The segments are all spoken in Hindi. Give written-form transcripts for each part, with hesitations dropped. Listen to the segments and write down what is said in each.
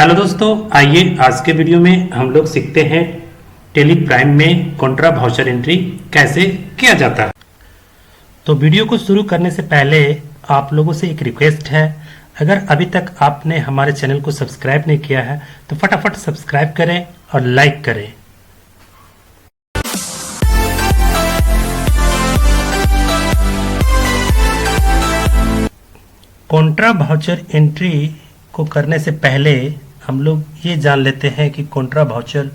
हेलो दोस्तों, आइए आज के वीडियो में हम लोग सीखते हैं टेली प्राइम में कॉन्ट्रा वाउचर एंट्री कैसे किया जाता है। तो वीडियो को शुरू करने से पहले आप लोगों से एक रिक्वेस्ट है, अगर अभी तक आपने हमारे चैनल को सब्सक्राइब नहीं किया है तो फटाफट सब्सक्राइब करें और लाइक करें। कॉन्ट्रा वाउचर एंट्री को करने से पहले हम लोग ये जान लेते हैं कि कॉन्ट्रा वाउचर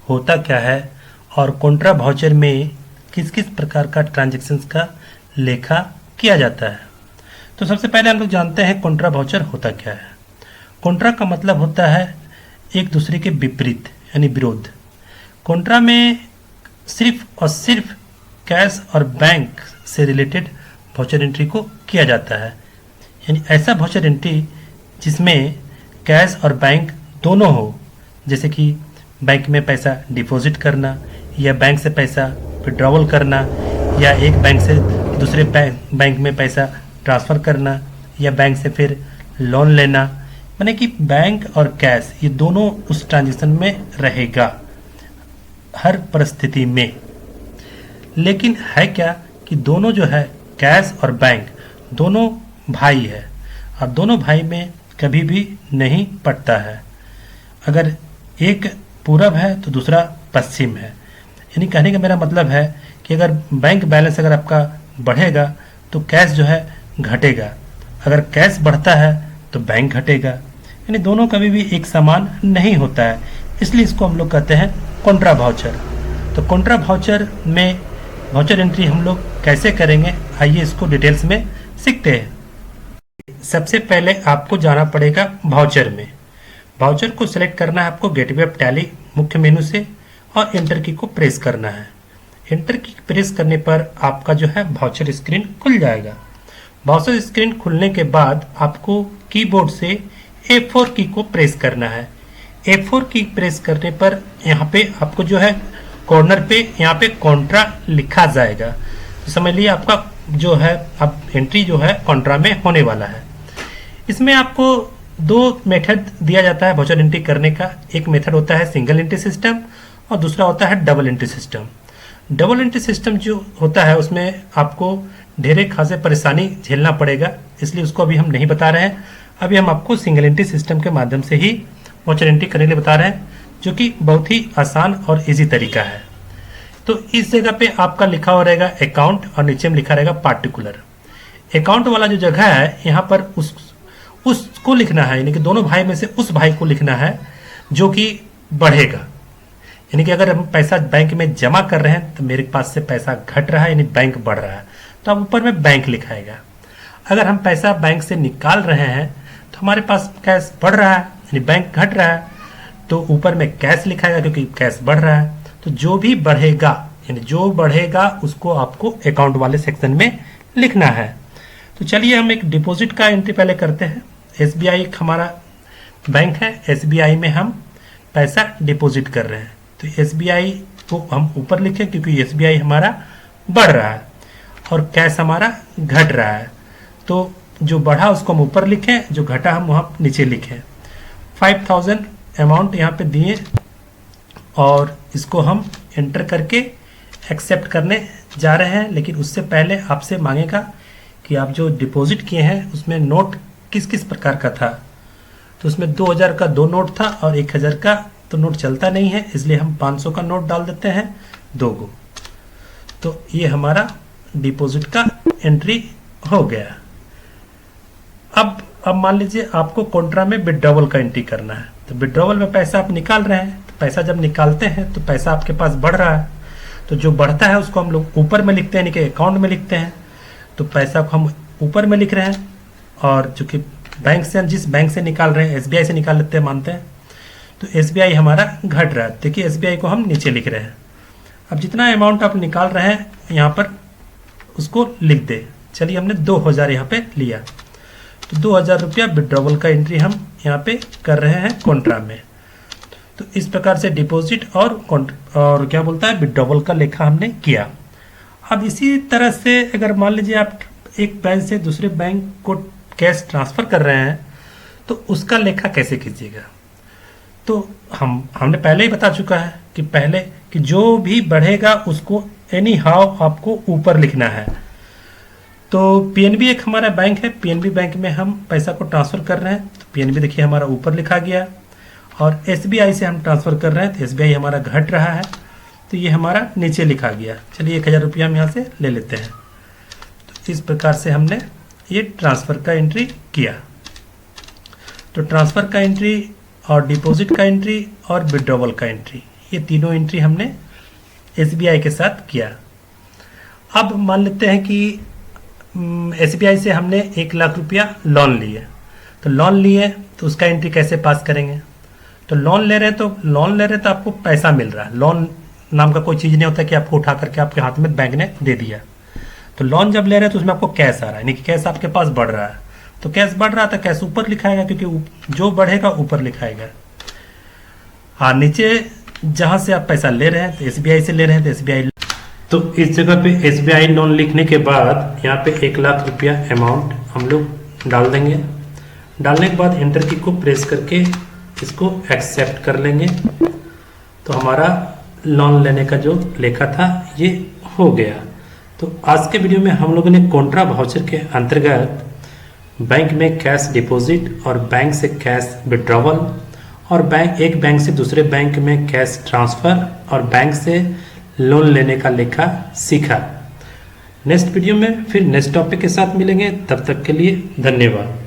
होता क्या है और कॉन्ट्रा वाउचर में किस किस प्रकार का ट्रांजैक्शंस का लेखा किया जाता है। तो सबसे पहले हम लोग जानते हैं कॉन्ट्रा वाउचर होता क्या है। कॉन्ट्रा का मतलब होता है एक दूसरे के विपरीत यानी विरोध। कॉन्ट्रा में सिर्फ और सिर्फ कैश और बैंक से रिलेटेड वाउचर एंट्री को किया जाता है, यानी ऐसा वाउचर एंट्री जिसमें कैश और बैंक दोनों हो, जैसे कि बैंक में पैसा डिपॉजिट करना या बैंक से पैसा विड्रॉवल करना या एक बैंक से दूसरे बैंक में पैसा ट्रांसफ़र करना या बैंक से फिर लोन लेना, माने कि बैंक और कैश ये दोनों उस ट्रांजेक्शन में रहेगा हर परिस्थिति में। लेकिन है क्या कि दोनों जो है कैश और बैंक दोनों भाई है और दोनों भाई में कभी भी नहीं पटता है। अगर एक पूरब है तो दूसरा पश्चिम है, यानी कहने का मेरा मतलब है कि अगर बैंक बैलेंस अगर आपका बढ़ेगा तो कैश जो है घटेगा, अगर कैश बढ़ता है तो बैंक घटेगा, यानी दोनों कभी भी एक समान नहीं होता है। इसलिए इसको हम लोग कहते हैं कॉन्ट्रा वाउचर। तो कॉन्ट्रा वाउचर में वाउचर एंट्री हम लोग कैसे करेंगे, आइए इसको डिटेल्स में सीखते हैं। सबसे पहले आपको जाना पड़ेगा वाउचर में। वाउचर को सिलेक्ट करना है आपको गेटवे ऑफ टैली मुख्य मेनू से और एंटर की को प्रेस करना है। एंटर की प्रेस करने पर आपका जो है वाउचर स्क्रीन खुल जाएगा। वाउचर स्क्रीन खुलने के बाद आपको कीबोर्ड से F4 की को प्रेस करना है। F4 की प्रेस करने पर यहाँ पे आपको जो है कॉर्नर पे यहाँ पे कॉन्ट्रा लिखा जाएगा। तो समझ लिए आपका जो है अब एंट्री जो है कॉन्ट्रा में होने वाला है। इसमें आपको दो मेथड दिया जाता है वाउचर एंट्री करने का। एक मेथड होता है सिंगल एंट्री सिस्टम और दूसरा होता है double entry system. Double entry system जो होता है उसमें आपको ढेरे खासे परेशानी झेलना पड़ेगा, इसलिए उसको अभी हम नहीं बता रहे हैं। अभी हम आपको सिंगल एंट्री सिस्टम के माध्यम से ही वाउचर एंट्री करने के लिए बता रहे हैं, जो कि बहुत ही आसान और ईजी तरीका है। तो इस जगह पे आपका लिखा हो रहेगा अकाउंट और नीचे में लिखा रहेगा पार्टिकुलर। अकाउंट वाला जो जगह है यहाँ पर उसको लिखना है, यानी कि दोनों भाई में से उस भाई को लिखना है जो कि बढ़ेगा। यानी कि अगर हम पैसा बैंक में जमा कर रहे हैं तो मेरे पास से पैसा घट रहा है यानी बैंक बढ़ रहा है, तो अब ऊपर में बैंक लिखाएगा। अगर हम पैसा बैंक से निकाल रहे हैं तो हमारे पास कैश बढ़ रहा है यानी बैंक घट रहा है, तो ऊपर में कैश लिखाएगा क्योंकि कैश बढ़ रहा है। तो जो भी बढ़ेगा यानी जो बढ़ेगा उसको आपको अकाउंट वाले सेक्शन में लिखना है। तो चलिए हम एक डिपॉजिट का एंट्री पहले करते हैं। SBI हमारा बैंक है, SBI में हम पैसा डिपॉजिट कर रहे हैं, तो SBI को हम ऊपर लिखें क्योंकि SBI हमारा बढ़ रहा है और कैश हमारा घट रहा है। तो जो बढ़ा उसको हम ऊपर लिखें, जो घटा हम वहाँ नीचे लिखें। 5000 अमाउंट यहाँ पे दिए और इसको हम एंटर करके एक्सेप्ट करने जा रहे हैं। लेकिन उससे पहले आपसे मांगेगा कि आप जो डिपॉजिट किए हैं उसमें नोट किस किस प्रकार का था। तो उसमें 2000 का 2 नोट था और 1000 का तो नोट चलता नहीं है, इसलिए हम 500 का नोट डाल देते हैं 2 गो। तो ये हमारा डिपॉजिट का एंट्री हो गया। अब मान लीजिए आपको कॉन्ट्रा में विड्रॉवल का एंट्री करना है। तो विड्रॉवल में पैसा आप निकाल रहे हैं, तो पैसा जब निकालते हैं तो पैसा आपके पास बढ़ रहा है, तो जो बढ़ता है उसको हम लोग ऊपर में लिखते हैं यानी कि अकाउंट में लिखते हैं। तो पैसा को हम ऊपर में लिख रहे हैं और जो कि बैंक से हम जिस बैंक से निकाल रहे हैं SBI से निकाल लेते हैं मानते हैं, तो SBI हमारा घट रहा है, देखिए SBI को हम नीचे लिख रहे हैं। अब जितना अमाउंट आप निकाल रहे हैं यहाँ पर उसको लिख दे। चलिए हमने 2000 यहाँ पे लिया, तो 2000 रुपया विड्रॉवल का एंट्री हम यहाँ पे कर रहे हैं कॉन्ट्रा में। तो इस प्रकार से डिपॉजिट और क्या बोलता है विड्रॉवल का लेखा हमने किया। अब इसी तरह से अगर मान लीजिए आप एक बैंक से दूसरे बैंक को कैश ट्रांसफ़र कर रहे हैं तो उसका लेखा कैसे कीजिएगा। तो हमने पहले ही बता चुका है कि पहले कि जो भी बढ़ेगा उसको एनी हाउ आपको ऊपर लिखना है। तो पीएनबी एक हमारा बैंक है, पीएनबी बैंक में हम पैसा को ट्रांसफर कर रहे हैं, तो पीएनबी देखिए हमारा ऊपर लिखा गया, और एसबीआई से हम ट्रांसफर कर रहे हैं तो एसबीआई हमारा घट रहा है, तो ये हमारा नीचे लिखा गया। चलिए 1000 रुपया हम यहाँ से ले लेते हैं। तो इस प्रकार से हमने ये ट्रांसफर का एंट्री किया। तो ट्रांसफर का एंट्री और डिपॉजिट का एंट्री और विड्रॉवल का एंट्री, ये तीनों एंट्री हमने एसबीआई के साथ किया। अब मान लेते हैं कि एसबीआई से हमने 1 लाख रुपया लोन लिए, तो लोन लिए तो उसका एंट्री कैसे पास करेंगे। तो लोन ले रहे हैं तो आपको पैसा मिल रहा है। लोन नाम का कोई चीज़ नहीं होता कि आपको उठा करके आपके हाथ में बैंक ने दे दिया। तो लोन जब ले रहे हैं तो उसमें आपको कैश आ रहा है, यानी कि कैश आपके पास बढ़ रहा है। तो कैश बढ़ रहा था, कैश ऊपर लिखाएगा, क्योंकि जो बढ़ेगा ऊपर लिखाएगा। हाँ, नीचे जहाँ से आप पैसा ले रहे हैं तो एसबीआई से ले रहे हैं तो एसबीआई, तो इस जगह पे एसबीआई लोन लिखने के बाद यहाँ पे 1 लाख रुपया अमाउंट हम लोग डाल देंगे। डालने के बाद एंटर की को प्रेस करके इसको एक्सेप्ट कर लेंगे। तो हमारा लोन लेने का जो लेखा था ये हो गया। तो आज के वीडियो में हम लोगों ने कॉन्ट्रा वाउचर के अंतर्गत बैंक में कैश डिपॉजिट और बैंक से कैश विड्रॉवल और एक बैंक से दूसरे बैंक में कैश ट्रांसफ़र और बैंक से लोन लेने का लेखा सीखा। नेक्स्ट वीडियो में फिर नेक्स्ट टॉपिक के साथ मिलेंगे, तब तक के लिए धन्यवाद।